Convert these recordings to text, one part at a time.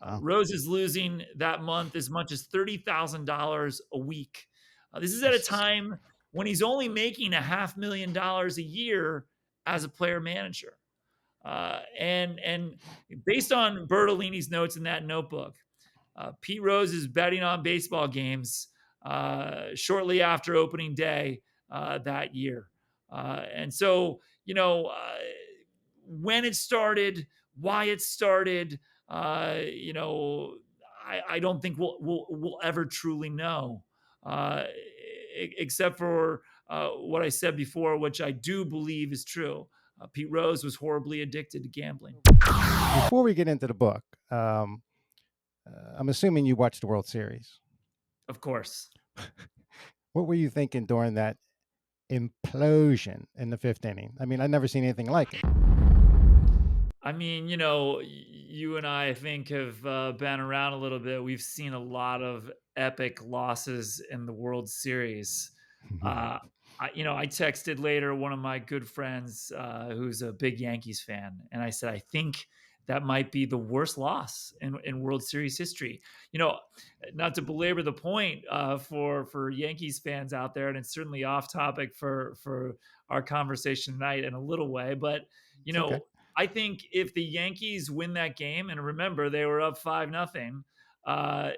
Wow. Rose is losing that month as much as $30,000 a week. This is at a Jesus. time when he's only making a $500,000 a year as a player manager. And based on Bertolini's notes in that notebook, Pete Rose is betting on baseball games shortly after opening day that year. And so, when it started, why it started, I don't think we'll ever truly know, except for what I said before, which I do believe is true. Pete Rose was horribly addicted to gambling. Before we get into the book, I'm assuming you watched the World Series. Of course. What were you thinking during that implosion in the fifth inning? I mean, I've never seen anything like it. I mean, you and I think have been around a little bit. We've seen a lot of epic losses in the World Series. Uh, I texted later one of my good friends who's a big Yankees fan, and I said, I think that might be the worst loss in World Series history. You know, Not to belabor the point for Yankees fans out there, and it's certainly off topic for our conversation tonight in a little way, but you It's okay. know, I think if the Yankees win that game, and remember they were up 5-0, uh,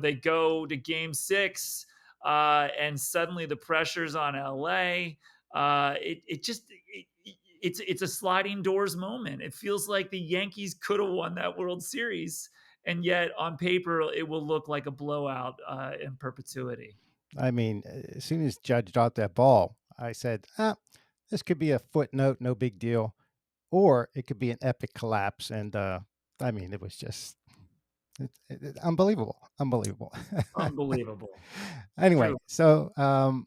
they go to Game 6, and suddenly the pressure's on LA. It's a sliding doors moment. It feels like the Yankees could have won that World Series, and yet on paper it will look like a blowout in perpetuity. I mean, as soon as Judge dropped that ball, I said, this could be a footnote, no big deal, or it could be an epic collapse. And I mean, it was just unbelievable, unbelievable. Unbelievable. Anyway, True. so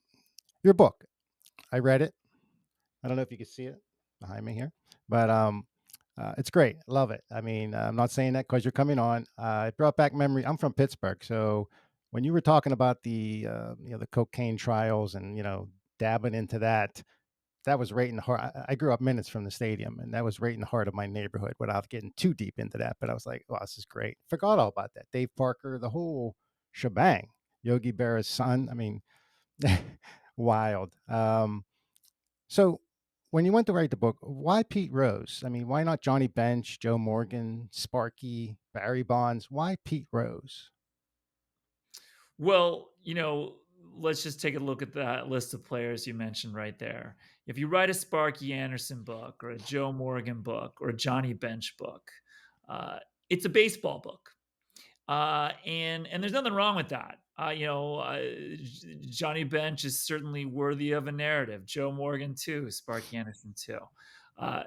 your book, I read it. I don't know if you can see it behind me here, but it's great. Love it. I mean, I'm not saying that because you're coming on. It brought back memory. I'm from Pittsburgh, so when you were talking about the cocaine trials and dabbing into that, that was right in the heart. I grew up minutes from the stadium, and that was right in the heart of my neighborhood. Without getting too deep into that, but I was like, "Oh, this is great." Forgot all about that. Dave Parker, the whole shebang. Yogi Berra's son. I mean, wild. So when you went to write the book, why Pete Rose? I mean, why not Johnny Bench, Joe Morgan, Sparky, Barry Bonds? Why Pete Rose? Well, let's just take a look at that list of players you mentioned right there. If you write a Sparky Anderson book or a Joe Morgan book or a Johnny Bench book, uh, it's a baseball book. And there's nothing wrong with that. Johnny Bench is certainly worthy of a narrative. Joe Morgan too, Sparky Anderson too. Uh,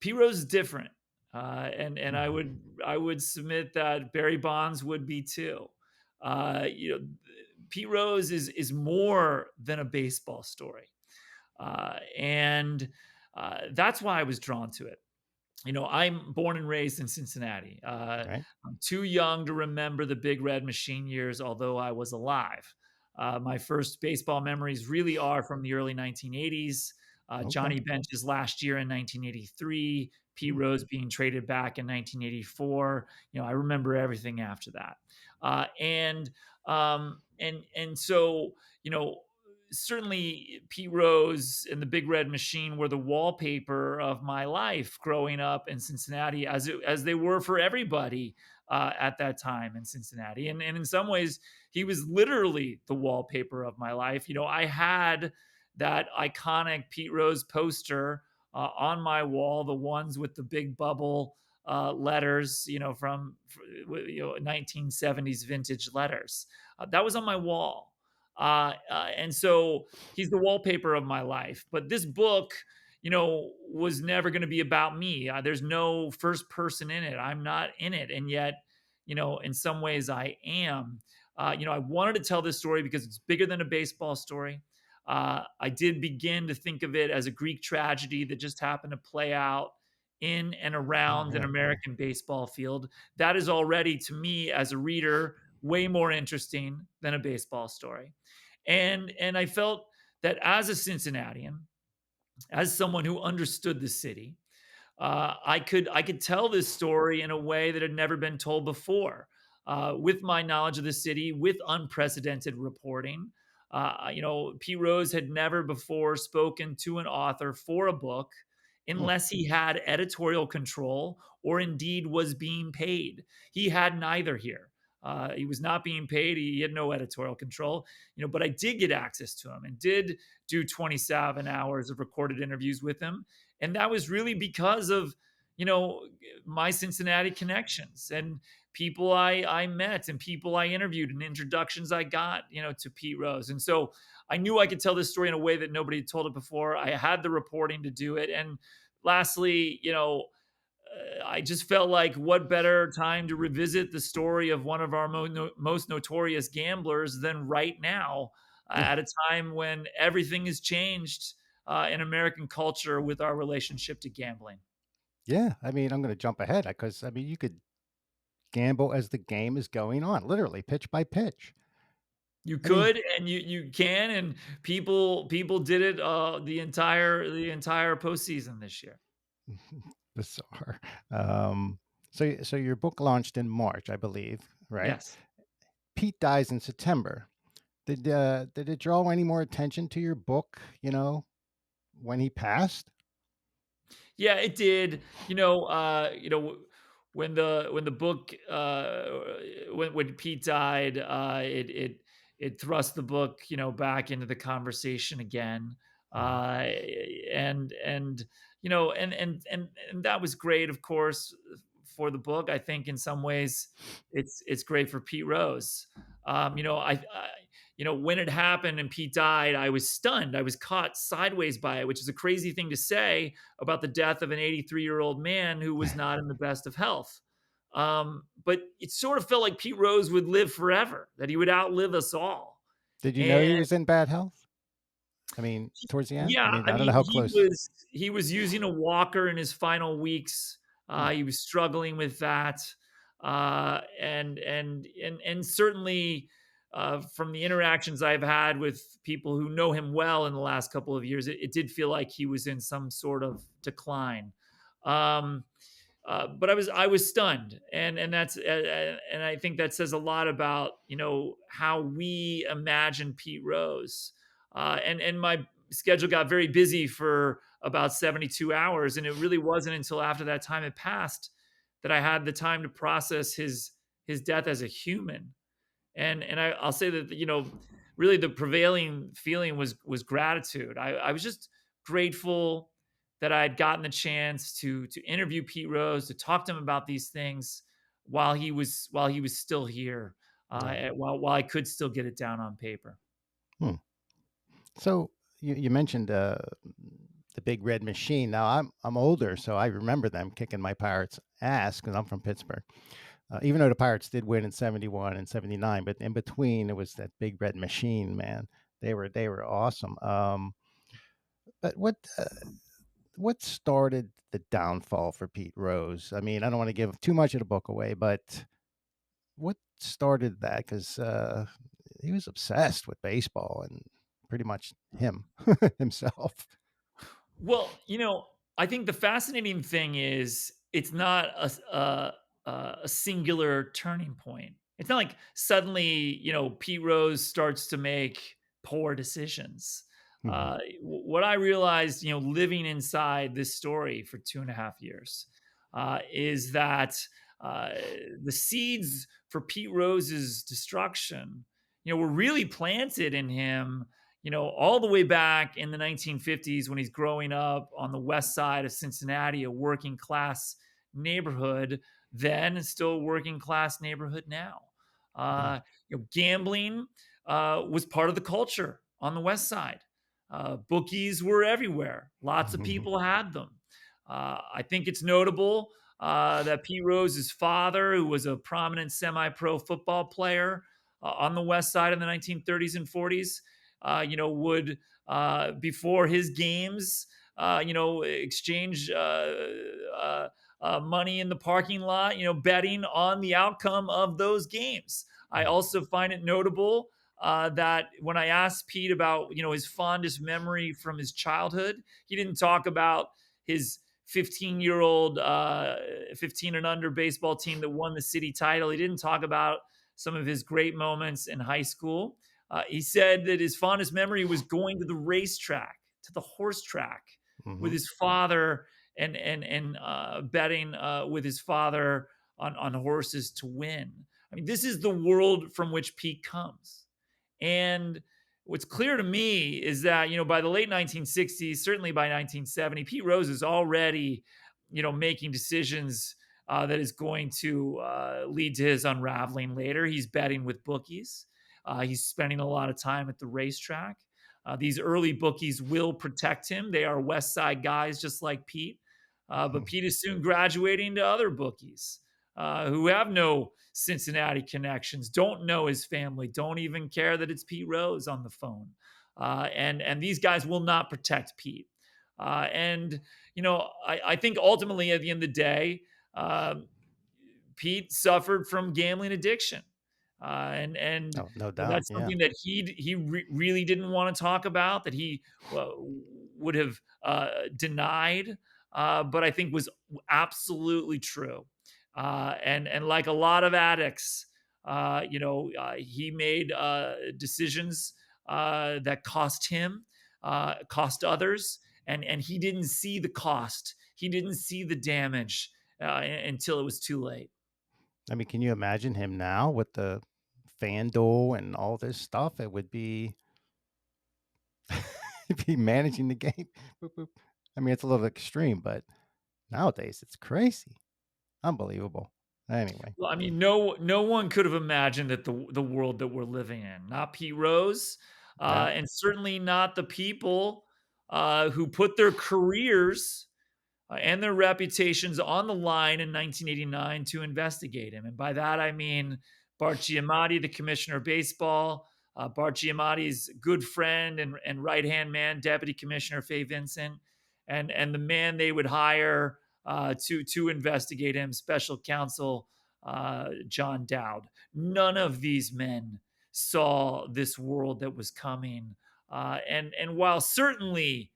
P Rose is different, and I would submit that Barry Bonds would be too. Pete Rose is more than a baseball story, and that's why I was drawn to it. I'm born and raised in Cincinnati. Right? I'm too young to remember the Big Red Machine years, although I was alive. My first baseball memories really are from the early 1980s. Okay. Johnny Bench's last year in 1983, Pete Hmm. Rose being traded back in 1984. I remember everything after that. And so, you know, certainly Pete Rose and the Big Red Machine were the wallpaper of my life growing up in Cincinnati, as they were for everybody at that time in Cincinnati. And in some ways, he was literally the wallpaper of my life. I had that iconic Pete Rose poster on my wall, the ones with the big bubble letters, from 1970s vintage letters. That was on my wall. And so he's the wallpaper of my life. But this book, was never going to be about me. There's no first person in it. I'm not in it. And yet, in some ways I am. I wanted to tell this story because it's bigger than a baseball story. I did begin to think of it as a Greek tragedy that just happened to play out in and around an Yeah. American baseball field. That is already, to me, as a reader, way more interesting than a baseball story. And I felt that as a Cincinnatian, as someone who understood the city, I could tell this story in a way that had never been told before, with my knowledge of the city, with unprecedented reporting. Pete Rose had never before spoken to an author for a book Hmm. unless he had editorial control or indeed was being paid. He had neither here. He was not being paid. He had no editorial control, but I did get access to him and did do 27 hours of recorded interviews with him. And that was really because of, you know, my Cincinnati connections and people I met and people I interviewed and introductions I got, to Pete Rose. And so I knew I could tell this story in a way that nobody had told it before. I had the reporting to do it. And lastly, I just felt like what better time to revisit the story of one of our most notorious gamblers than right now, Yeah. at a time when everything has changed in American culture with our relationship to gambling. Yeah. I mean, I'm going to jump ahead because I mean, you could gamble as the game is going on, literally pitch by pitch. You I mean, could and you can, and people did it the entire postseason this year. bizarre. Um, so your book launched in March, I believe, right? Yes. Pete dies in September. Did it draw any more attention to your book? When he passed. Yeah, it did. When the book when Pete died, it thrust the book, back into the conversation again. Mhm. Uh, and and that was great, of course, for the book. I think in some ways it's great for Pete Rose. When it happened and Pete died, I was stunned. I was caught sideways by it, which is a crazy thing to say about the death of an 83-year-old man who was not in the best of health. But it sort of felt like Pete Rose would live forever, that he would outlive us all. Did you know And he was in bad health? I mean, towards the end. I yeah, mean, I I don't know mean, how he close. was he was using a walker in his final weeks. Hmm. He was struggling with that, and certainly from the interactions I've had with people who know him well in the last couple of years, it did feel like he was in some sort of decline. Um, but I was stunned, and I think that says a lot about how we imagine Pete Rose, and my schedule got very busy for about 72 hours, and it really wasn't until after that time had passed that I had the time to process his death as a human. And I'll say that really the prevailing feeling was gratitude. I was just grateful that I had gotten the chance to interview Pete Rose, to talk to him about these things while he was still here, Right. while I could still get it down on paper. Hmm. So you mentioned the Big Red Machine. Now I'm older, so I remember them kicking my Pirates' ass because I'm from Pittsburgh. Even though the Pirates did win in '71 and '79, but in between it was that Big Red Machine, man. They were awesome. But what started the downfall for Pete Rose? I mean, I don't want to give too much of the book away, but what started that? Because he was obsessed with baseball and pretty much him himself. Well, I think the fascinating thing is it's not a singular turning point. It's not like suddenly, Pete Rose starts to make poor decisions. Mhm. What I realized, living inside this story for 2.5 years, is that uh, the seeds for Pete Rose's destruction, were really planted in him, all the way back in the 1950s when he's growing up on the west side of Cincinnati, a working class neighborhood, then still a working class neighborhood now. Yeah. Uh, Gambling was part of the culture on the west side. Bookies were everywhere. Lots of Mhm. people had them. I think it's notable that Pete Rose's father, who was a prominent semi pro football player on the west side in the 1930s and 40s, would before his games, exchange money in the parking lot, betting on the outcome of those games. I Mm. also find it notable that when I asked Pete about his fondest memory from his childhood, he didn't talk about his 15-year-old, 15 and under baseball team that won the city title. He didn't talk about some of his great moments in high school. He said that his fondest memory was going to the racetrack, to the horse track, with Hmm. his father and betting with his father on horses to win. I mean, this is the world from which Pete comes. And what's clear to me is that, by the late 1960s, certainly by 1970, Pete Rose is already, making decisions that is going to lead to his unraveling later. He's betting with bookies. He's spending a lot of time at the racetrack. These early bookies will protect him. They are West Side guys, just like Pete. But Pete is soon graduating to other bookies who have no Cincinnati connections, don't know his family, don't even care that it's Pete Rose on the phone. And these guys will not protect Pete. I think ultimately at the end of the day, um, Pete suffered from gambling addiction. And No, no doubt. that's Yeah. something that really didn't want to talk about, that he would have denied, but I think was absolutely true. And like a lot of addicts, he made decisions that cost him, cost others, and he didn't see the cost. He didn't see the damage until it was too late. I mean, can you imagine him now with the FanDuel and all this stuff? It would be he'd be managing the game. Boop, boop. I mean, it's a little extreme, but nowadays it's crazy. Unbelievable. Anyway, Well, I mean, no one could have imagined that the world that we're living in. Not Pete Rose, yeah. and certainly not the people who put their careers and their reputations on the line in 1989 to investigate him. And by that, I mean Bart Giamatti, the commissioner of baseball, Bart Giamatti's good friend and right hand man, Deputy Commissioner Fay Vincent, and the man they would hire to investigate him, Special Counsel John Dowd. None of these men saw this world that was coming. And while certainly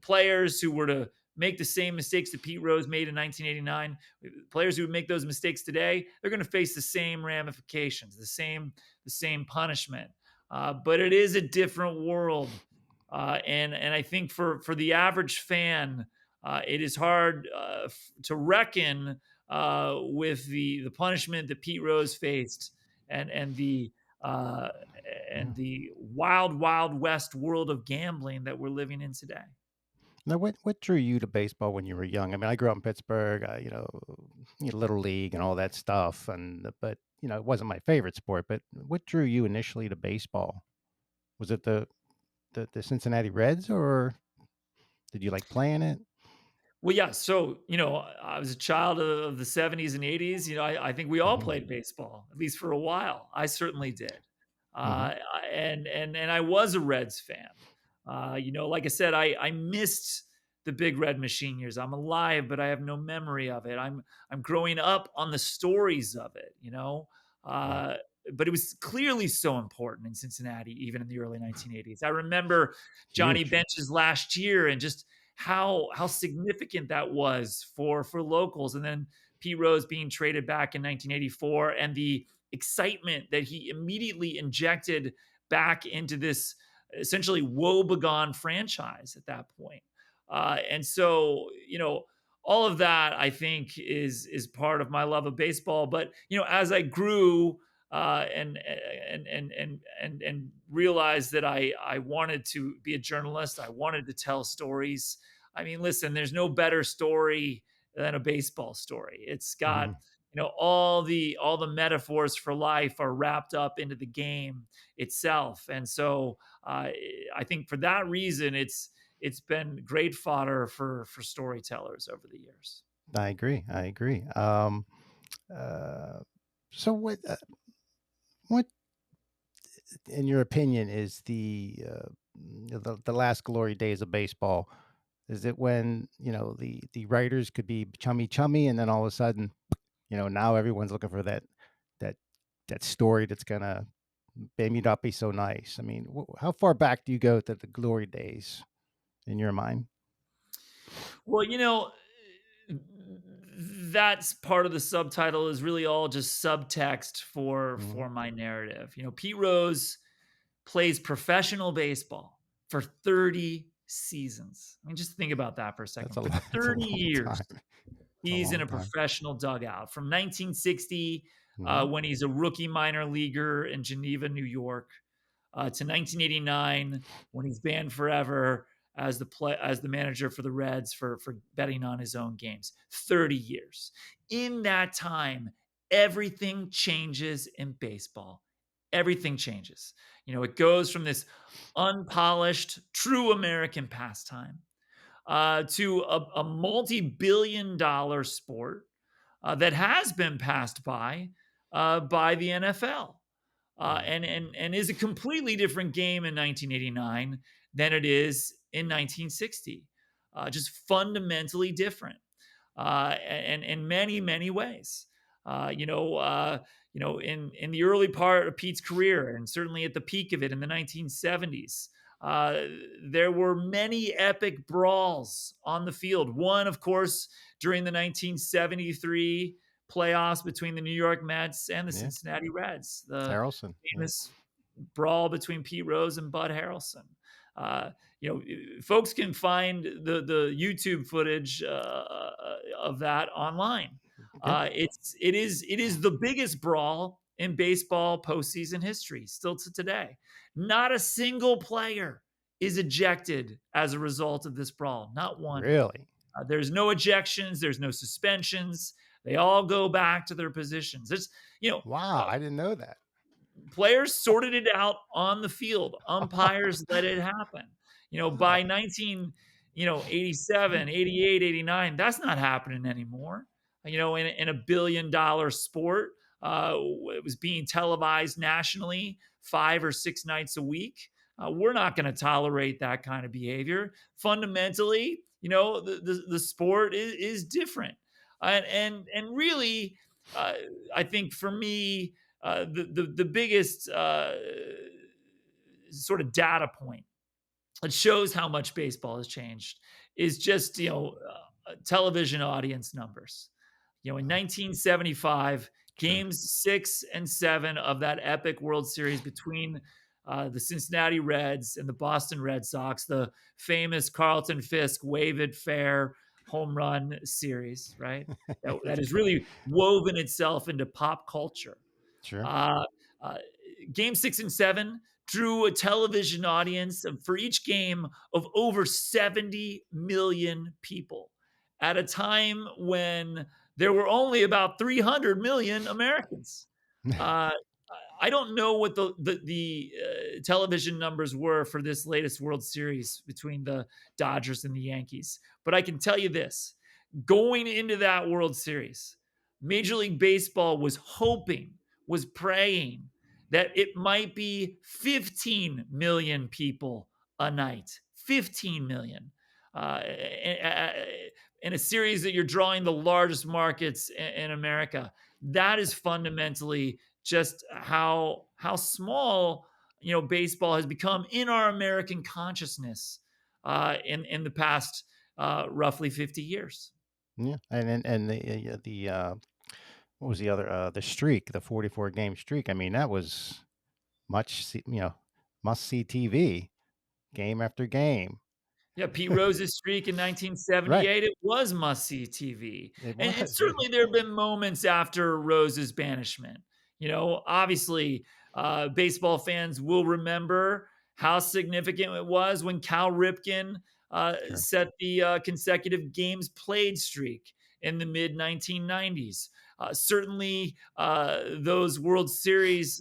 players who were to make the same mistakes that Pete Rose made in 1989. Players who would make those mistakes today, they're going to face the same ramifications, the same punishment. But it is a different world, and I think for the average fan, it is hard to reckon with the punishment that Pete Rose faced and uh, Yeah. the wild west world of gambling that we're living in today. Now, what drew you to baseball when you were young? I mean, I grew up in Pittsburgh, little league and all that stuff, and but it wasn't my favorite sport. But what drew you initially to baseball? Was it the Cincinnati Reds, or did you like playing it? Well, yeah. So, I was a child of the 70s and 80s. I think we all Hmm. played baseball, at least for a while. I certainly did. Hmm. And I was a Reds fan. Like I said, I missed the Big Red Machine years. I'm alive, but I have no memory of it. I'm growing up on the stories of it. Yeah. Uh, but it was clearly so important in Cincinnati, even in the early 1980s. I remember Johnny Huge. Bench's last year and just how significant that was for locals. And then Pete Rose being traded back in 1984 and the excitement that he immediately injected back into this essentially woebegone franchise at that point. And so, all of that I think is part of my love of baseball. But as I grew and realized that I wanted to be a journalist, I wanted to tell stories. I mean, listen, there's no better story than a baseball story. It's got Hmm. all the metaphors for life are wrapped up into the game itself, and so I think for that reason, it's been great fodder for storytellers over the years. I agree. I agree. Uh, so what in your opinion is the last glory days of baseball? Is it when the writers could be chummy chummy, and then all of a sudden, now everyone's looking for that that story that's gonna maybe not be so nice? I mean, how far back do you go to the glory days in your mind? Well, that's part of the subtitle is really all just subtext for Mhm. my narrative. Pete Rose plays professional baseball for 30 seasons. I mean, just think about that for a That's second. a For lot. It's a 30 long years, time. It's a he's in long a time. professional dugout from 1960, Mhm. when he's a rookie minor leaguer in Geneva, New York, to 1989 when he's banned forever as the manager for the Reds for betting on his own games. 30 years. In that time, everything changes in baseball. Everything changes. It goes from this unpolished, true American pastime to a multi-billion dollar sport that has been passed by the NFL, Mhm. and is a completely different game in 1989 than it is in 1960. Just fundamentally different, and in many ways. Uh, you know, uh, in the early part of Pete's career, and certainly at the peak of it in the 1970s, uh, there were many epic brawls on the field. One, of course, during the 1973 playoffs between the New York Mets and the Yeah. Cincinnati Reds, the Harrelson. Yeah. famous brawl between Pete Rose and Bud Harrelson. Uh, Folks can find the YouTube footage of that online. Yeah. It is the biggest brawl in baseball postseason history, still to today. Not a single player is ejected as a result of this brawl. Not one. Really? There's no ejections. There's no suspensions. They all go back to their positions. There's you know Wow, I didn't know that. Players sorted it out on the field. Umpires let it happen. Wow. By 87, 88, 89, that's not happening anymore. In a billion-dollar sport, it was being televised nationally 5 or 6 nights a week. We're not going to tolerate that kind of behavior. Fundamentally, the sport is different, and really, uh, I think for me, the biggest sort of data point that shows how much baseball has changed is just television audience numbers. In 1975, Sure. games 6 and 7 of that epic World Series between the Cincinnati Reds and the Boston Red Sox, the famous Carlton Fisk wave it fair home run series, right? That has really woven itself into pop culture. Sure. uh, uh, Game 6 and 7 drew a television audience for each game of over 70 million people at a time when there were only about 300 million Americans. Uh, I don't know what the television numbers were for this latest World Series between the Dodgers and the Yankees, but I can tell you this: going into that World Series, Major League Baseball was praying that it might be 15 million people a night. 15 million. In a series that you're drawing the largest markets in America. That is fundamentally just how small baseball has become in our American consciousness in the past roughly 50 years. Yeah, and the what was the other, the streak, the 44 game streak, I mean, that was must see TV, game after game. Yeah, Pete Rose's streak in Right, 1978, it was must-see TV, it and was. certainly there have been moments after Rose's banishment. Obviously, baseball fans will remember how significant it was when Cal Ripken Sure. set the consecutive games played streak in the mid-1990s. Certainly, those World Series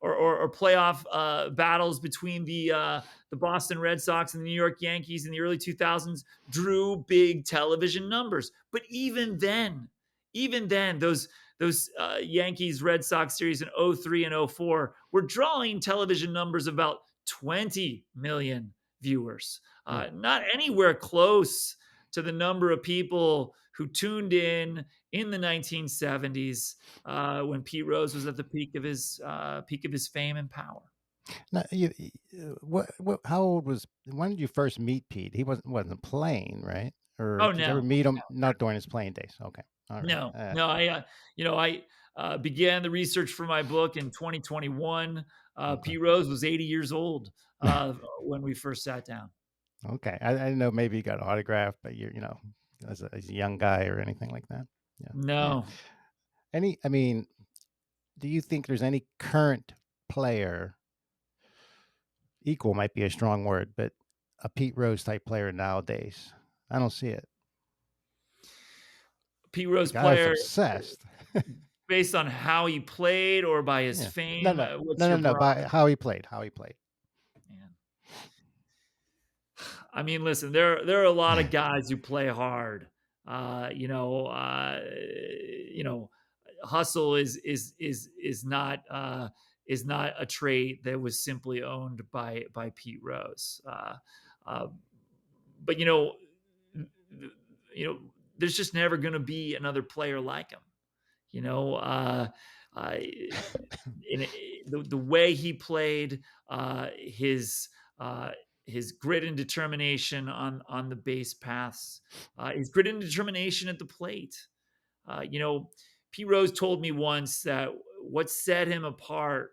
or playoff battles between the Boston Red Sox and the New York Yankees in the early 2000s drew big television numbers. But even then, those Yankees Red Sox series in '03 and '04 were drawing television numbers of about 20 million viewers. Hmm. Not anywhere close to the number of people who tuned in the 1970s when Pete Rose was at the peak of his fame and power. Now, what how old was when did you first meet Pete? He wasn't playing, right? or Oh, did you ever no. meet him? Not during his playing days. Okay, all right. No, no, I began the research for my book in 2021. Okay, Pete Rose was 80 years old, when we first sat down. okay. I didn't know maybe you got an autograph, but as a young guy or anything like that. Yeah, all right. No. I mean, do you think there's any current player, equal might be a strong word, but a Pete Rose type player nowadays? I don't see it. Pete The Rose guy was player, obsessed. based on how he played or by his Yeah. No, fame? no, What's no, no, your no. By barometer, how he played, how he played. man? I mean, listen, there are a lot of guys who play hard. Uh, you know, uh, you know, hustle is not a trait that was simply owned by Pete Rose. Uh, but you know, there's just never going to be another player like him. You know, in the way he played, uh, his grit and determination on the base paths, his grit and determination at the plate. You know, Pete Rose told me once that what set him apart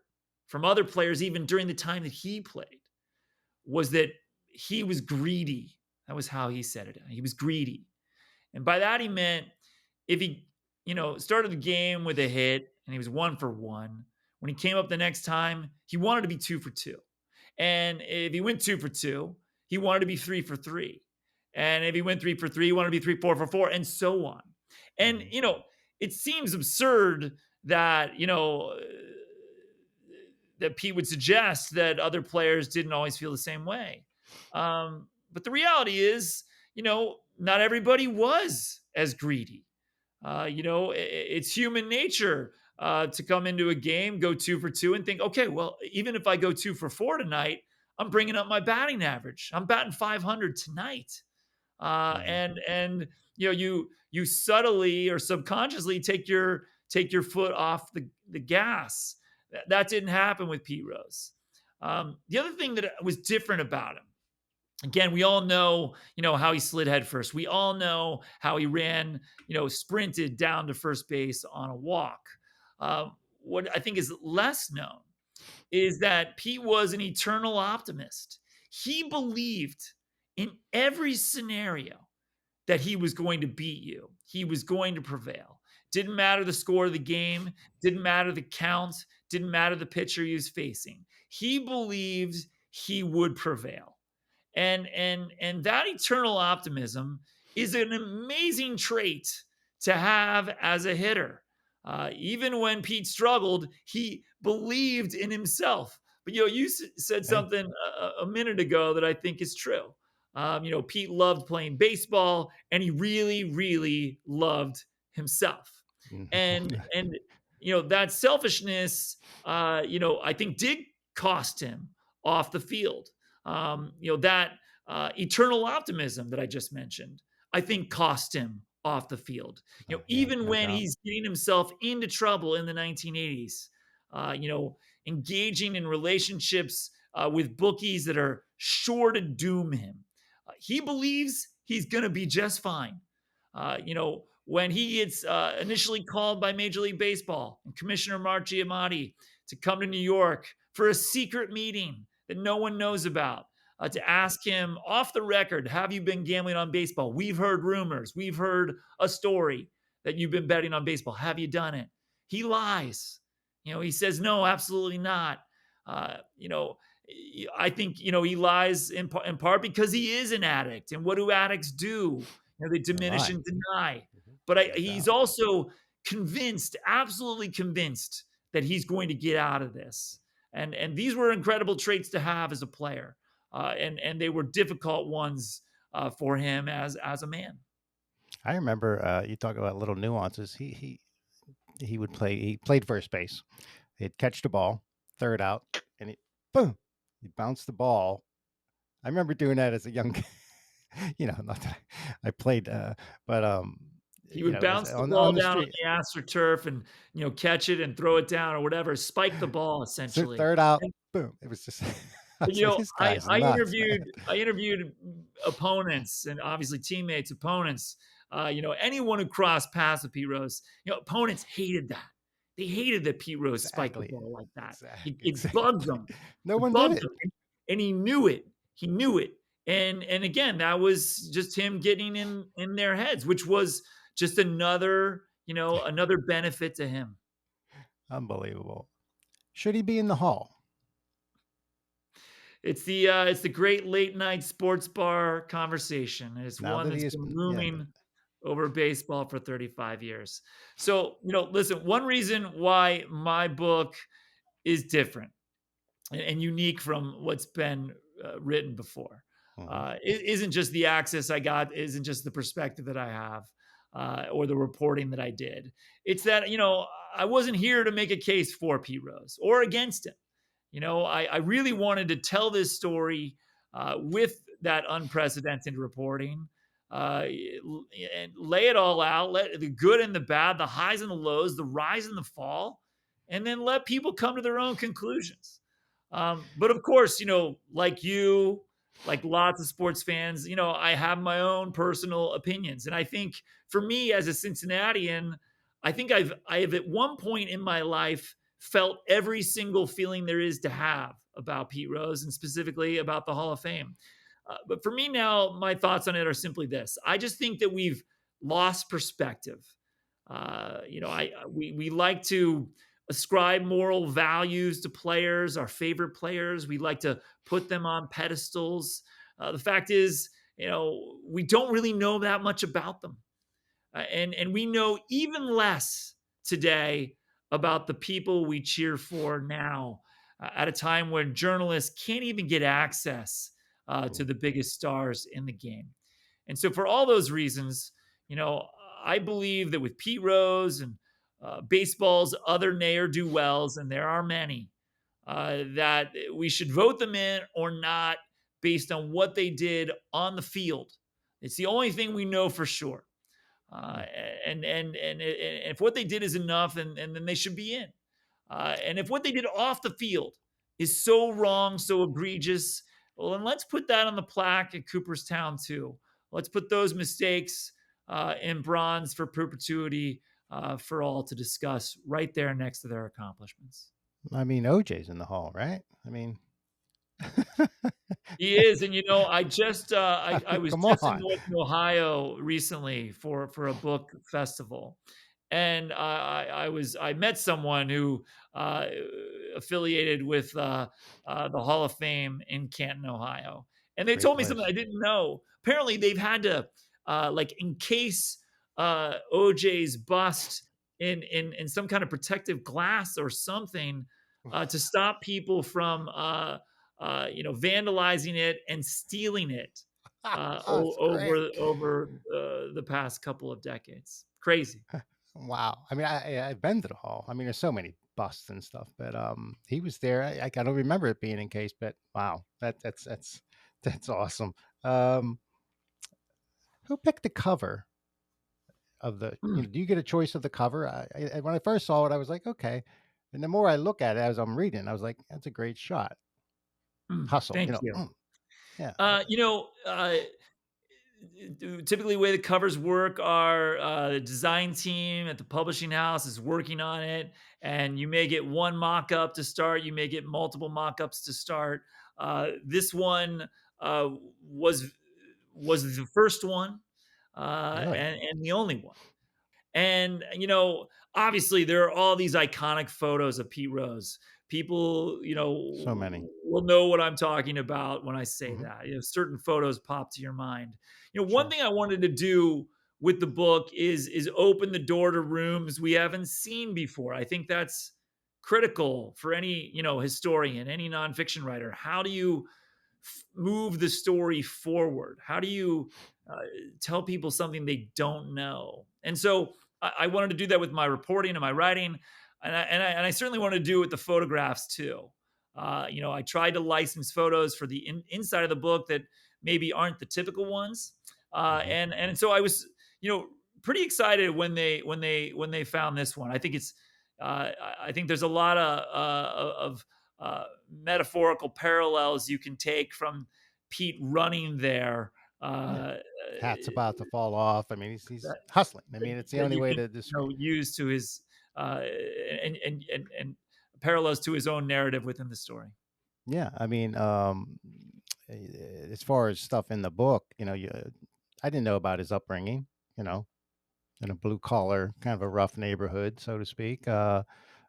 from other players, even during the time that he played, was that he was greedy. That was how he said it. He was greedy. And by that he meant if he, started the game with a hit and he was 1 for 1, when he came up the next time, he wanted to be 2 for 2. And if he went 2 for 2, he wanted to be 3 for 3. And if he went 3 for 3, he wanted to be 4 for 4, and so on. And Mhm. it seems absurd that that Pete would suggest that other players didn't always feel the same way. But the reality is, not everybody was as greedy. It's human nature to come into a game, go 2 for 2, and think, okay, well, even if I go 2 for 4 tonight, I'm bringing up my batting average. I'm batting 500 tonight, Mhm. and you subtly or subconsciously take your foot off the gas. That didn't happen with Pete Rose. The other thing that was different about him, again, we all know, how he slid headfirst. We all know how he ran, sprinted down to first base on a walk. What I think is less known is that Pete was an eternal optimist. He believed in every scenario that he was going to beat you. He was going to prevail. Didn't matter the score of the game, didn't matter the count, didn't matter the pitcher he was facing. He believed he would prevail. And that eternal optimism is an amazing trait to have as a hitter. Even when Pete struggled, he believed in himself. But you said Hey. something a minute ago that I think is true. Pete loved playing baseball, and he really, really loved himself. And Mhm. and that selfishness, I think did cost him off the field. That eternal optimism that I just mentioned, I think cost him off the field. Yeah, Even no when doubt. he's getting himself into trouble in the 1980s, engaging in relationships with bookies that are sure to doom him. He believes he's going to be just fine. When he gets initially called by Major League Baseball and Commissioner Mark Giamatti to come to New York for a secret meeting that no one knows about, to ask him off the record, have you been gambling on baseball? We've heard rumors. We've heard a story that you've been betting on baseball. Have you done it? He lies. He says, no, absolutely not. I think, he lies in part because he is an addict. And what do addicts do? They A diminish lot. and deny. Mhm. But No he's doubt. also convinced, absolutely convinced, that he's going to get out of this. And these were incredible traits to have as a player, and they were difficult ones for him as a man. I remember, you talk about little nuances. He played first base. He'd catch the ball, third out, and boom, he bounced the ball. I remember doing that as a young not that I played, but, He would as bounce the ball on the down on street. the AstroTurf and catch it and throw it down or whatever, spike the ball So essentially. third out, And boom. It was just I You said, know, "This guy's I nuts, man." interviewed opponents and obviously teammates, opponents, anyone who crossed paths with Pete Rose. Opponents hated that. They hated that Pete Rose spiked the Exactly. ball like that. It bugged Exactly. them. No It one did bugged it. him, and he knew it. He knew it. And again, that was just him getting in their heads, which was just another benefit to him. Unbelievable. Should he be in the hall It's the great late night sports bar conversation, and it's now one that that's he is been yeah, looming over baseball for 35 years. So, listen, one reason why my book is different and unique from what's been written before. mhm, It isn't just the access I got, isn't just the perspective that I have, or the reporting that I did. It's that, I wasn't here to make a case for Pete Rose or against him. I really wanted to tell this story with that unprecedented reporting, and lay it all out, let the good and the bad, the highs and the lows, the rise and the fall, and then let people come to their own conclusions. But of course, like you, like lots of sports fans, I have my own personal opinions. And I think for me as a Cincinnatian, I think I have at one point in my life felt every single feeling there is to have about Pete Rose and specifically about the Hall of Fame. But for me now, my thoughts on it are simply this: I just think that we've lost perspective. We like to ascribe moral values to players, our favorite players. We like to put them on pedestals. The fact is, we don't really know that much about them, and we know even less today about the people we cheer for now, at a time when journalists can't even get access to mm, the biggest stars in the game. And so, for all those reasons, you know, I believe that with Pete Rose and baseball's other ne'er do wells, and there are many, that we should vote them in or not based on what they did on the field. It's the only thing we know for sure. mm. And if what they did is enough, and then they should be in. And if what they did off the field is so wrong, so egregious, well, then let's put that on the plaque at Cooperstown too. Let's put those mistakes in bronze for perpetuity, for all to discuss right there next to their accomplishments. I mean, OJ's in the hall, right? I mean, He is, and I was come just in on. Northern Ohio recently for a book festival, and I met someone who uh, affiliated with the Hall of Fame in Canton, Ohio, and they Great told me something place. I didn't know. Apparently, they've had to like encase OJ's bust in some kind of protective glass or something to stop people from vandalizing it and stealing it That's great. over the past couple of decades. Crazy. Wow. I mean, I've been to the hall. I mean, there's so many busts and stuff, but he was there. I don't remember it being encased, but wow, that's awesome. Um, who picked the cover of the? Mm, Do you get a choice of the cover? When I first saw it, I was like, okay, and the more I look at it as I'm reading, I was like, that's a great shot. Hustle, thank you. yeah, Uh, you know, uh, Typically, the way the covers work are the design team at the publishing house is working on it, and you may get one mock-up to start. You may get multiple mock-ups to start. This one uh, was was the first one, really, and the only one. And, obviously, there are all these iconic photos of Pete Rose. People, so many. will know what I'm talking about when I say Hmm. that. Certain photos pop to your mind. One Sure. thing I wanted to do with the book is open the door to rooms we haven't seen before. I think that's critical for any, historian, any nonfiction writer. How do you move the story forward? How do you uh, tell people something they don't know? And so I wanted to do that with my reporting and my writing, and I certainly want to do it with the photographs too. I tried to license photos for the inside of the book that maybe aren't the typical ones, Hmm. and so I was, pretty excited when they found this one. I think it's, I think there's a lot of metaphorical parallels you can take from Pete running there. Yeah. Uh, Hat's about to fall off. I mean, he's that hustling. I mean, it's the that only you way can to use to his and parallels to his own narrative within the story. Yeah, I mean, as far as stuff in the book, I didn't know about his upbringing, you know, in a blue collar, kind of a rough neighborhood, so to speak. So,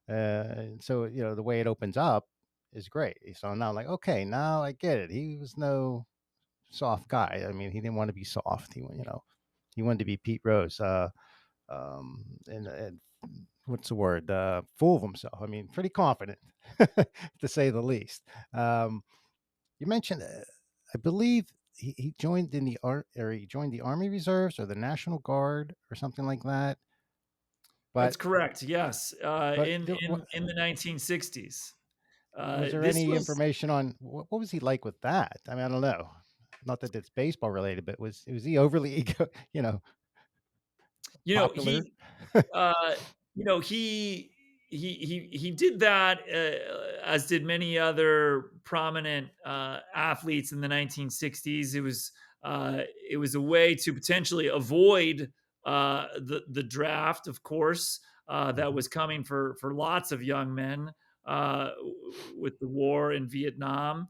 the way it opens up is great. So now I'm like, okay, now I get it. He was no soft guy. I mean, he didn't want to be soft. He wanted to be Pete Rose. And what's the word? Full of himself. I mean, pretty confident, to say the least. Um, you mentioned, I believe he joined in the art, or he joined the Army Reserves or the National Guard or something like that. That's But correct. Yes, in what, the 1960s. was there This any was, information on what was he like with that? I mean, I don't know. Not that it's baseball related, but was he overly ego, you know, popular? he Uh, he did that, as did many other prominent athletes in the 1960s. It was a way to potentially avoid the draft, of course, that Mhm. was coming for lots of young men with the war in Vietnam.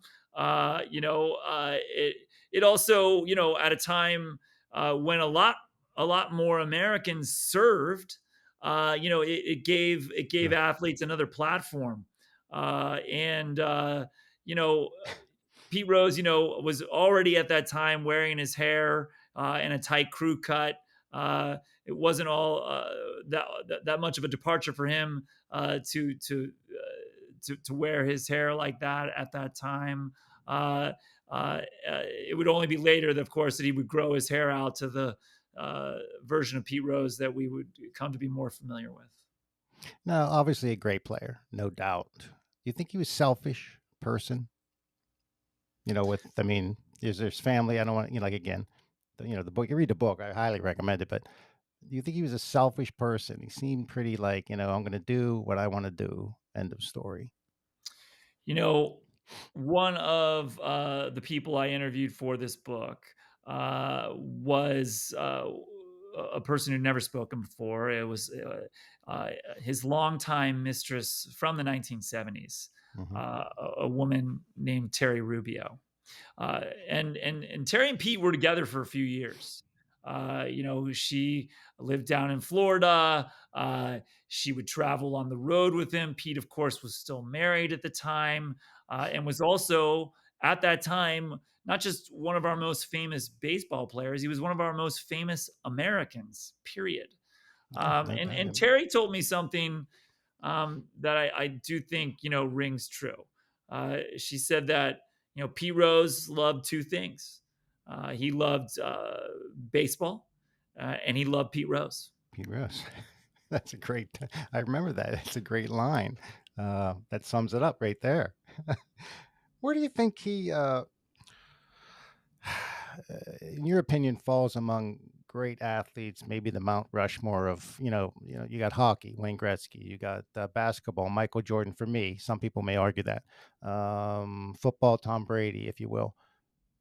It also, at a time when a lot more Americans served. It gave Sure. athletes another platform, and you know, Pete Rose, was already at that time wearing his hair in a tight crew cut. It wasn't all that much of a departure for him to wear his hair like that at that time. Uh, it would only be later, that, of course, that he would grow his hair out to the version of Pete Rose that we would come to be more familiar with. No, obviously a great player, no doubt. Do you think he was selfish person? I mean, there's family. I don't want, like, again, the book. You read the book. I highly recommend it. But do you think he was a selfish person? He seemed pretty like, I'm going to do what I want to do. End of story. You know, one of the people I interviewed for this book was a person who'd never spoken before. It was his longtime mistress from the 1970s, Hmm. a woman named Terry Rubio. And Terry and Pete were together for a few years. She lived down in Florida. She would travel on the road with him. Pete, of course, was still married at the time, and was also at that time not just one of our most famous baseball players. He was one of our most famous Americans. Period. Yeah, no doubt. And Terry told me something that I do think rings true. She said that Pete Rose loved two things. He loved baseball, and he loved Pete Rose. Pete Rose. That's a great. I remember that. That's a great line. That sums it up right there. Where do you think he, in your opinion, falls among great athletes? Maybe the Mount Rushmore of, you got hockey, Wayne Gretzky. You got basketball, Michael Jordan. For me, some people may argue that. Football, Tom Brady, if you will.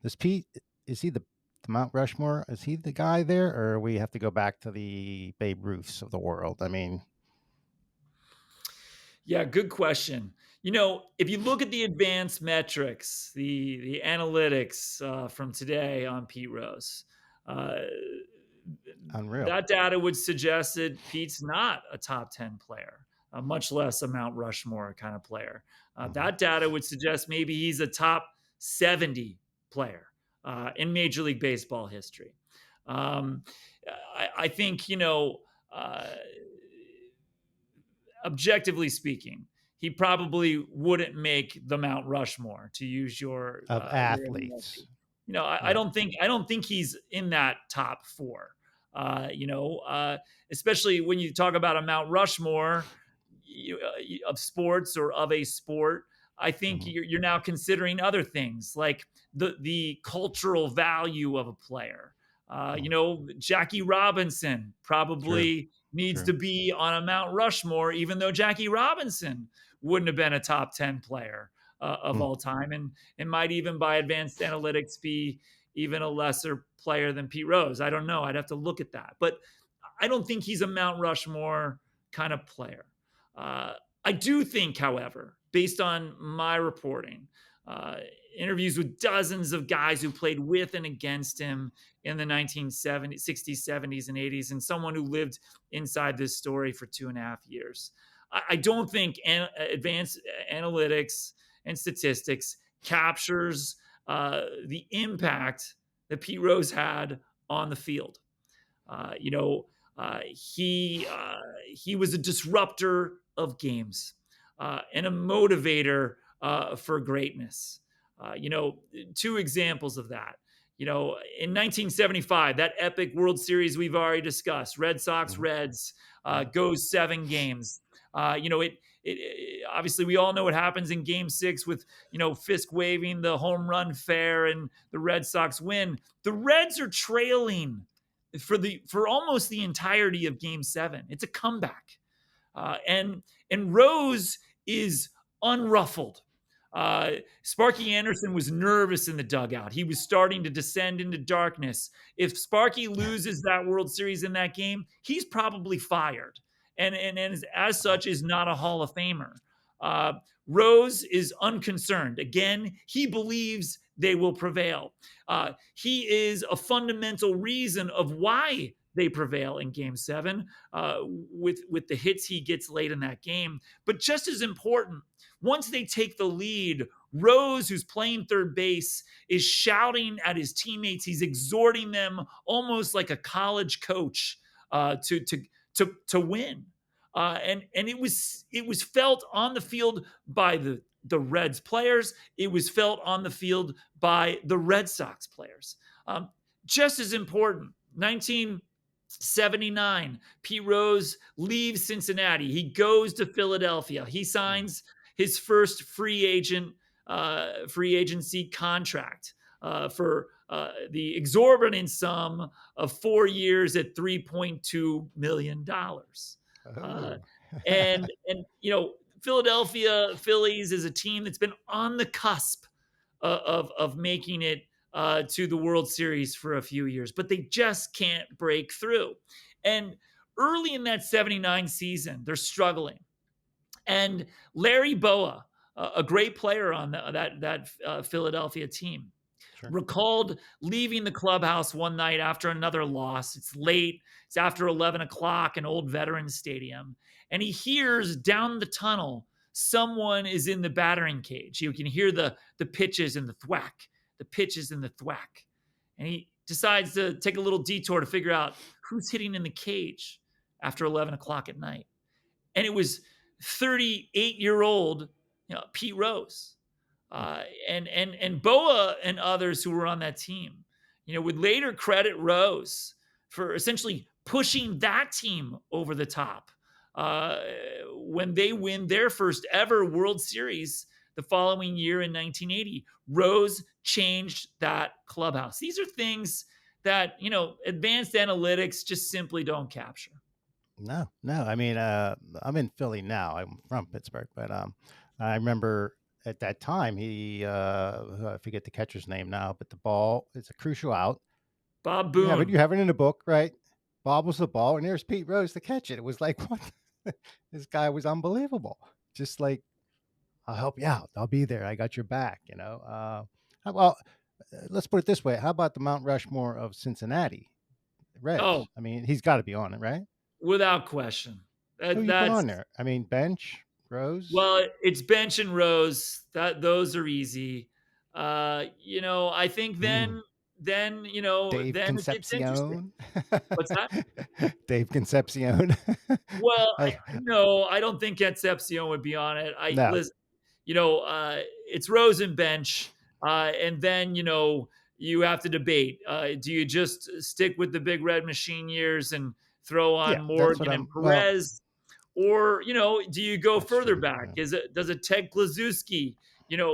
Does Pete? Is he the Mount Rushmore? Is he the guy there, or we have to go back to the Babe Ruths of the world? I mean, Yeah, good question. If you look at the advanced metrics, the analytics from today on Pete Rose, uh, unreal. that data would suggest that Pete's not a top 10 player, much less a Mount Rushmore kind of player. Hmm. That data would suggest maybe he's a top 70 player in Major League Baseball history. Um, I think, uh, objectively speaking, he probably wouldn't make the Mount Rushmore, to use Of your analogy. athletes, right? I don't think he's in that top four. Especially when you talk about a Mount Rushmore of sports or of a sport. I think Hmm. you're now considering other things like the cultural value of a player. Jackie Robinson True, probably needs to true. be on a Mount Rushmore, even though Jackie Robinson wouldn't have been a top 10 player. of Mm, all time, and might even by advanced analytics be even a lesser player than Pete Rose. I don't know. I'd have to look at that, but I don't think he's a Mount Rushmore kind of player. Uh, I do think, however, based on my reporting, uh, interviews with dozens of guys who played with and against him in the 1970s, 60s, 70s, and 80s, and someone who lived inside this story for 2.5 years. I don't think advanced analytics and statistics captures the impact that Pete Rose had on the field. You know, he was a disruptor of games and a motivator for greatness. You know, two examples of that. You know, in 1975, that epic World Series we've already discussed, Red Sox mhm, Reds yeah. goes 7 games. You know, obviously we all know what happens in Game 6 with Fisk waving the home run fair and the Red Sox win. The Reds are trailing for almost the entirety of Game 7. It's a comeback, and Rose is unruffled. Sparky Anderson was nervous in the dugout. He was starting to descend into darkness. If Sparky loses that World Series in that game, he's probably fired, and as Wow. such is not a Hall of Famer. Uh, Rose is unconcerned. Again, he believes they will prevail. He is a fundamental reason of why they prevail in Game 7 with the hits he gets late in that game. But just as important, once they take the lead, Rose, who's playing third base, is shouting at his teammates. He's exhorting them almost like a college coach to win. And it was felt on the field by the Reds players. It was felt on the field by the Red Sox players. Um, just as important, 1979, Pete Rose leaves Cincinnati. He goes to Philadelphia. He Mm. signs his first free agency contract for the exorbitant sum of 4 years at $3.2 million. Uh, Oh. and Philadelphia Phillies is a team that's been on the cusp of making it to the World Series for a few years, but they just can't break through. And early in that 79 season, they're struggling. And Larry Boa, a great player on that Philadelphia team, Sure. recalled leaving the clubhouse one night after another loss. It's late. It's after 11 o'clock in Old Veterans Stadium. And he hears down the tunnel someone is in the battering cage. You can hear the pitches and the thwack, the pitches and the thwack. And he decides to take a little detour to figure out who's hitting in the cage after 11 o'clock at night. And it was 38-year-old Pete Rose. Mm. And Boa and others who were on that team, would later credit Rose for essentially pushing that team over the top uh, when they win their first ever World Series the following year in 1980. Rose changed that clubhouse. These are things that advanced analytics just simply don't capture. No, no. I mean, I'm in Philly now. I'm from Pittsburgh, but I remember at that time I forget the catcher's name now, but the ball is a crucial out. Bob You have it. Boone. You have it in the book, right? Bob was the ball, and there's Pete Rose to catch it. It was like, what? This guy was unbelievable. Just like, I'll help you out. I'll be there. I got your back. Well, let's put it this way. How about the Mount Rushmore of Cincinnati Oh, Reds? I mean, he's got to be on it, right? without question. Who you put That's on there? I mean, bench, Rose, Well, it's Bench and Rose. Those are easy. I think mm, Dave then it gets interesting. Concepcion, What's that? Dave Concepcion. Well, I, no, I don't think Concepcion would be on it. I no, listen, it's Rose and Bench, and then you have to debate. Do you just stick with the Big Red Machine years and throw yeah, on that's what Morgan and I'm. Well, Perez? Or, do you go that's further true. back? Yeah, Does a Ted Klaczewski,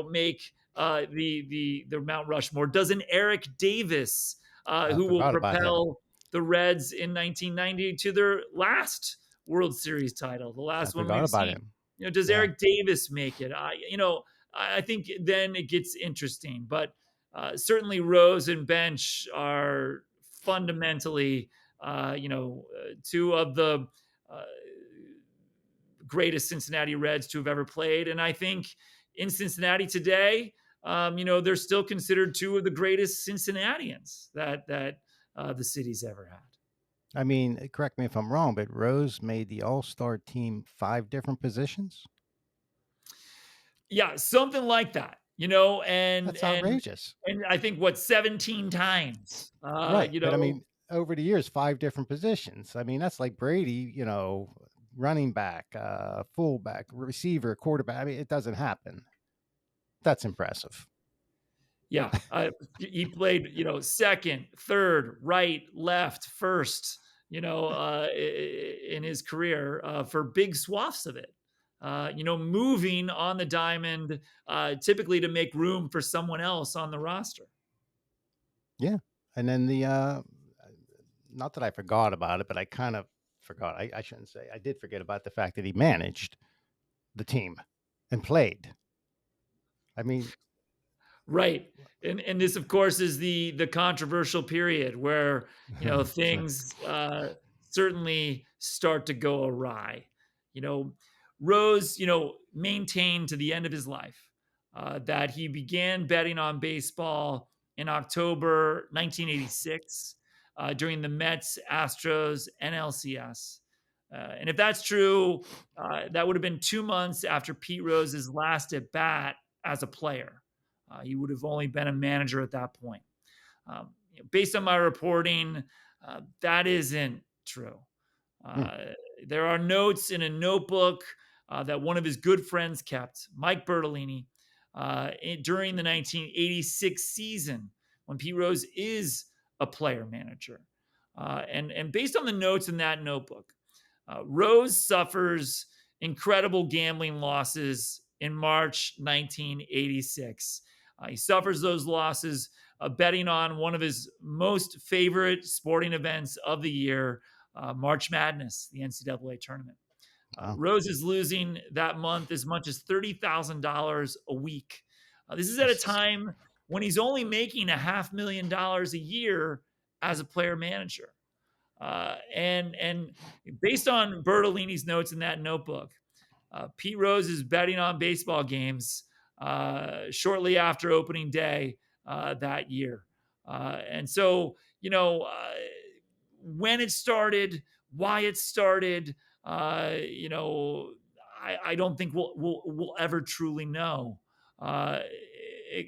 make the Mount Rushmore? Does an Eric Davis, I who will forgot about him. propel the Reds in 1990 to their last World Series title, the I last one forgot we've about seen? him. Does Yeah, Eric Davis make it? I think then it gets interesting. But certainly, Rose and Bench are fundamentally, two of the uh, greatest Cincinnati Reds to have ever played. And I think in Cincinnati today, they're still considered two of the greatest Cincinnatians that the city's ever had. I mean, correct me if I'm wrong, but Rose made the All-Star team 5 different positions? Yeah, something like that, and That's and outrageous. and I think what 17 times. Right, but I mean, over the years, 5 different positions. I mean, that's like Brady, running back, fullback, receiver, quarterback. I mean, it doesn't happen. That's impressive. Yeah, he played, second, third, right, left, first, in his career for big swaths of it. Moving on the diamond, typically to make room for someone else on the roster. Yeah, and then not that I forgot about it, but I kind of forgot. I shouldn't say. I did forget about the fact that he managed the team and played. I mean, Right. And this, of course, is the controversial period where, things certainly start to go awry. You know, Rose, maintained to the end of his life that he began betting on baseball in October 1986 during the Mets Astros NLCS. And if that's true, that would have been 2 months after Pete Rose's last at bat as a player. He would have only been a manager at that point. Based on my reporting, that isn't true. hmm, Uh, there are notes in a notebook that one of his good friends kept, Mike Bertolini, during the 1986 season when Pete Rose is a player manager. And based on the notes in that notebook, Rose suffers incredible gambling losses in March 1986. He suffers those losses betting on one of his most favorite sporting events of the year, March Madness, the NCAA tournament. wow, Rose is losing that month as much as $30,000 a week. This is at a Jesus. time when he's only making $500,000 a year as a player manager. And based on Bertolini's notes in that notebook, Pete Rose is betting on baseball games shortly after opening day that year. And so, when it started, why it started, I don't think we'll ever truly know,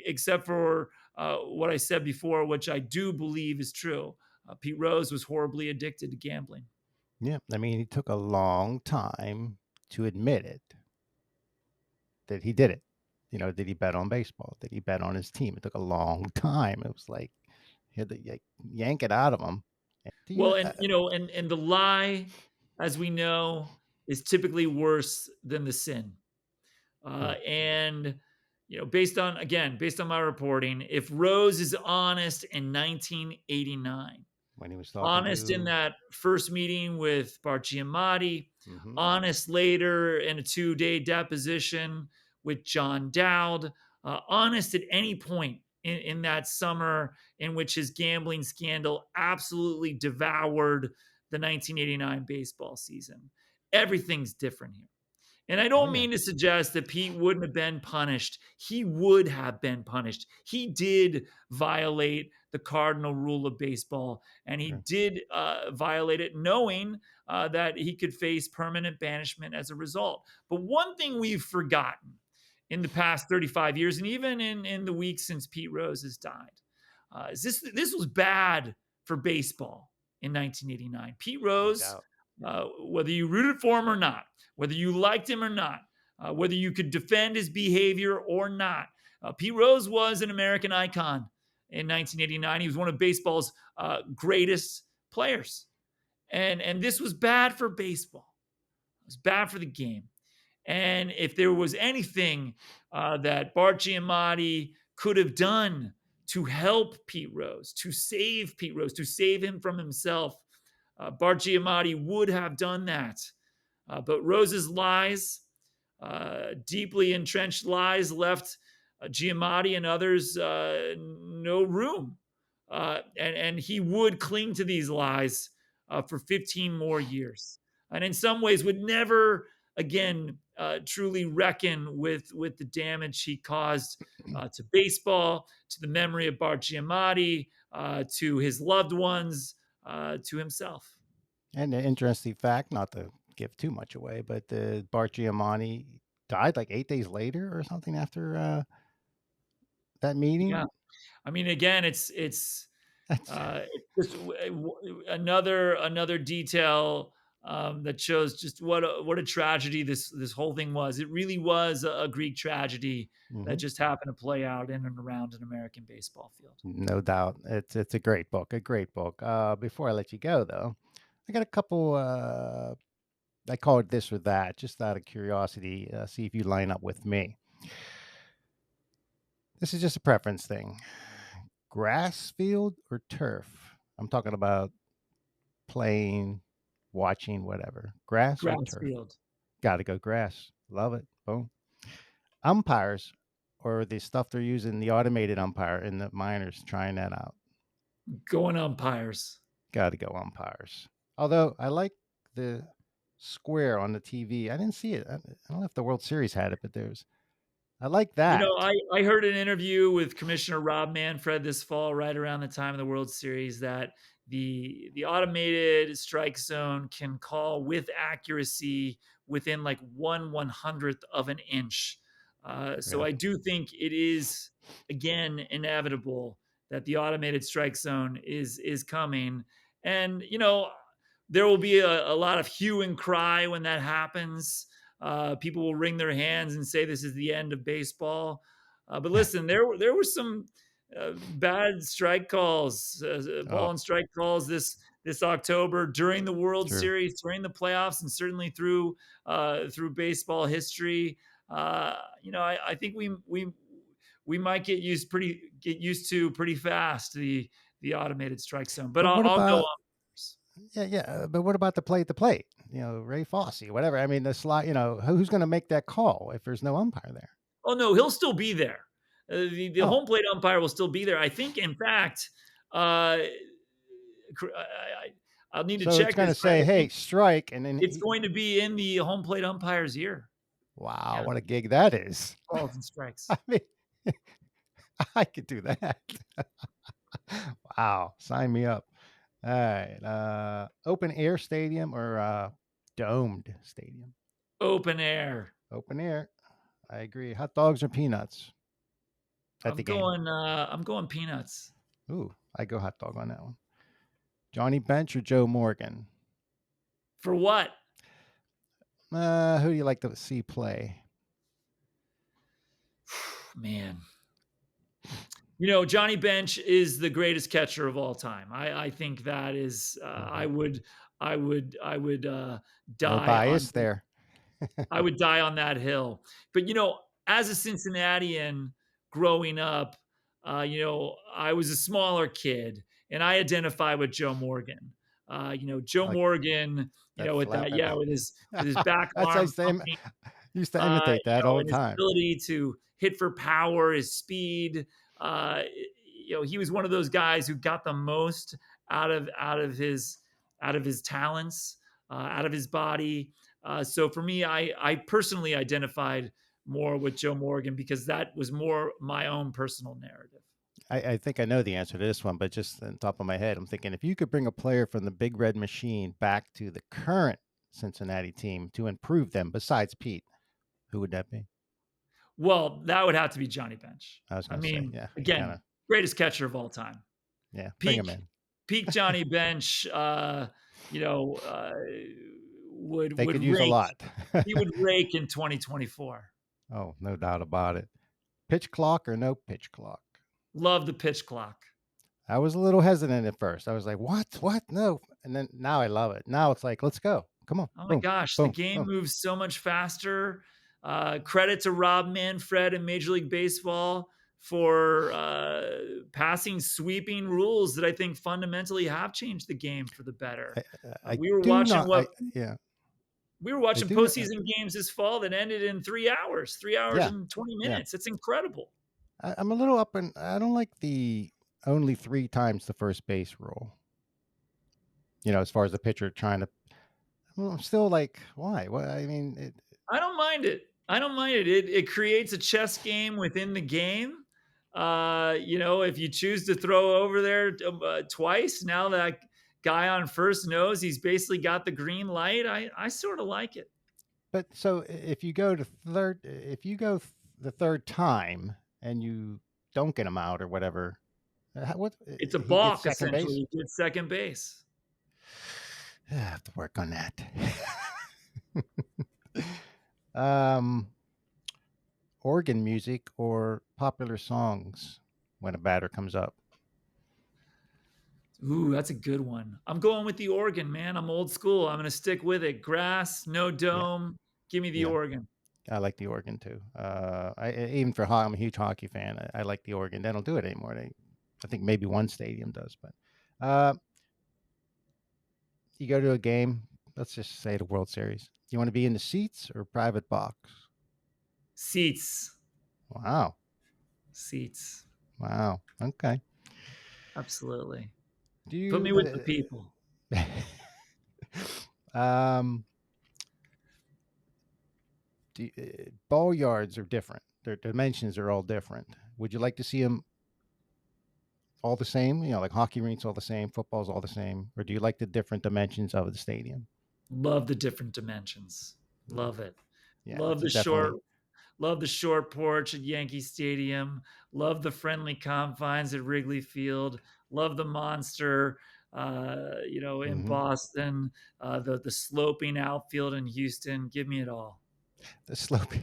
except for what I said before, which I do believe is true. Pete Rose was horribly addicted to gambling. Yeah, I mean, he took a long time to admit it that he did it. Did he bet on baseball? Did he bet on his team? It took a long time. It was like he had to like, yank it out of him. Do you? Well, and the lie, as we know, is typically worse than the sin. Hmm, And based on my reporting, if Rose is honest in 1989, when he was talking honest in to, that first meeting with Bart Giamatti, hmm, honest later in a 2-day deposition with John Dowd, honest at any point in that summer in which his gambling scandal absolutely devoured the 1989 baseball season. Everything's different here. And I oh don't yeah, mean to suggest that Pete wouldn't have been punished. He would have been punished. He did violate the cardinal rule of baseball, and he sure, did violate it knowing that he could face permanent banishment as a result. But one thing we've forgotten in the past 35 years, and even in the weeks since Pete Rose has died, is this was bad for baseball in 1989. Pete no Rose, doubt. whether you rooted for him or not, whether you liked him or not, whether you could defend his behavior or not. Pete Rose was an American icon in 1989. He was one of baseball's greatest players. And this was bad for baseball. It was bad for the game. And if there was anything that Bart Giamatti could have done to help Pete Rose, to save Pete Rose, to save him from himself, Bart Giamatti would have done that. But Rose's lies, Deeply entrenched lies left Giamatti and others no room. And he would cling to these lies for 15 more years. And in some ways would never again truly reckon with the damage he caused to baseball, to the memory of Bart Giamatti, to his loved ones, to himself. And an interesting fact, not to give too much away, but Bart Giamatti died like 8 days later or something after that Yeah, meeting. I mean, again, That's it's just another detail that shows just what a tragedy this whole thing was. It really was a Greek tragedy that Mhm. just happened to play out in and around an American baseball field. No doubt. It's a great book, a great book. Before I let you go, though, I got a couple. I call it this or that, just out of curiosity. See if you line up with me. This is just a preference thing. Grass field or turf? I'm talking about playing, watching, whatever. Grass or Grass turf? field, Got to go grass. Love it. Boom. Umpires or the stuff they're using, the automated umpire in the minors, trying that out. going umpires. Got to go umpires. Although I like the square on the TV. I didn't see it. I don't know if the World Series had it, but there's. I like You know, that. I heard an interview with Commissioner Rob Manfred this fall, right around the time of the World Series, that the automated strike zone can call with accuracy within like 1/100th of an inch. So Really. I do think it is again inevitable that the automated strike zone is coming, and you know there will be a lot of hue and cry when that happens. People will wring their hands and say this is the end of baseball. But listen, there were some bad strike calls, ball Oh, and strike calls this October during the World true. Series, during the playoffs, and certainly through baseball history. I think we might get used to pretty fast the automated strike zone. But But what I'll go about on. yeah, yeah? But what about the play at the plate? Ray Fosse, whatever. I mean, the slot. Who's going to make that call if there's no umpire there? Oh, no, he'll still be there. The Oh, home plate umpire will still be there. I think, in fact, I'll need to so it's check going this, to but say, I "Hey, think strike," and then it's going to be in the home plate umpire's ear. wow, Yeah, what a gig that is! balls and strikes. I mean, I could do that. Wow, sign me up. All right, open air stadium or domed stadium? Open air. Open air. I agree. Hot dogs or peanuts at the game? I'm going peanuts. Ooh, I go hot dog on that one. Johnny Bench or Joe Morgan? For what? Who do you like to see play? Man. Johnny Bench is the greatest catcher of all time. I think that is Mhm. I would No die on bias there. I would die on that hill. But as a Cincinnatian growing up, I was a smaller kid, and I identify with Joe Morgan. Joe Like Morgan, that with that, flapping. yeah, with his back That's I arm used to pumping, used to imitate that all and the his time. ability to hit for power, his speed. Uh, he was one of those guys who got the most out of his talents, out of his body. So for me, I personally identified more with Joe Morgan because that was more my own personal narrative. I think I know the answer to this one, but just on top of my head, I'm thinking if you could bring a player from the Big Red Machine back to the current Cincinnati team to improve them, besides Pete, who would that be? Well, that would have to be Johnny Bench. I was I going to say, mean, yeah, you kind again, of, greatest catcher of all time. yeah, bring him Peak in. peak Johnny Bench, you know, uh, would They would could use a rake. lot. He would rake in 2024. Oh, no doubt about it. Pitch clock or no pitch clock? Love the pitch clock. I was a little hesitant at first. I was like, "What? What? No!" And then now I love it. Now it's like, "Let's go! Come on! Oh my Boom! gosh, the Boom! game Boom!" moves so much faster. Credit to Rob Manfred and Major League Baseball for passing sweeping rules that I think fundamentally have changed the game for the better. I We were do watching not. what Yeah. We were They watching do. postseason games this fall that ended in 3 hours Yeah, and 20 yeah. minutes. It's incredible. I'm a little up and I don't like the only 3 times the first base rule, as far as the pitcher trying to well, I'm still like, why? What I mean, I don't mind it. I don't mind it. It creates a chess game within the game. If you choose to throw over there twice, now that guy on first knows he's basically got the green light. I sort of like it. but so if you go the 3rd time and you don't get him out or whatever, It's a he gets balk second base? essentially. He gets second base. I have to work on that. Um, Organ music or popular songs when a batter comes up? Ooh, that's a good one. I'm going with the organ, man. I'm old school. I'm gonna stick with it. Grass, no Yeah, dome. Give me the yeah. organ. I like the organ too. Even I'm a huge hockey fan. I like the organ. They don't do it anymore. I think maybe one stadium does, but uh, you go to a game. Let's just say the World Series. You want to be in the seats or private box? Seats. Wow, Seats. wow. Okay. Absolutely. Do Put me you? with the people. Um, ball yards are different. Their dimensions are all different. Would you like to see them all the same? Like hockey rinks all the same, football's all the same, or do you like the different dimensions of the stadium? Love the different dimensions. Love it. Yeah, Love it's a the short definitely. love the short porch at Yankee Stadium. Love the friendly confines at Wrigley Field. Love the monster in Hmm. Boston. The sloping outfield in Houston. Give me it all. The slope.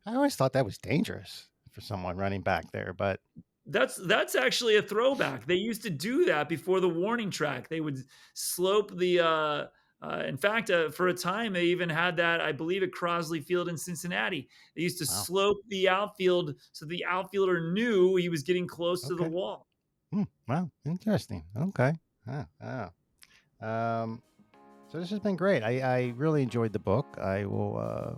I always thought that was dangerous for someone running back there, but That's actually a throwback. They used to do that before the warning track. They would slope in fact, for a time, they even had that, I believe, at Crosley Field in Cincinnati. They used to wow. slope the outfield so the outfielder knew he was getting close to the Okay. wall. Wow. Interesting. Okay. Ah. Um, so this has been great. I really enjoyed the book. I will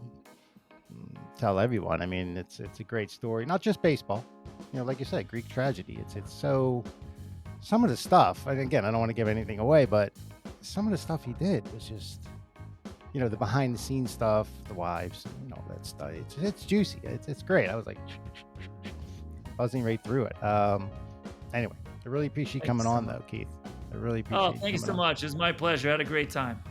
tell everyone. I mean, it's a great story. Not just baseball. Like you said, Greek tragedy. It's so some of the stuff. And again, I don't want to give anything away, but some of the stuff he did was just the behind the scenes stuff, the wives, that stuff. It's juicy. It's great. I was like buzzing right through it. Anyway, I really appreciate you Thank you coming so on much. though, Keith. I really Oh, appreciate you thank you coming so on. much. It was my pleasure. I had a great time.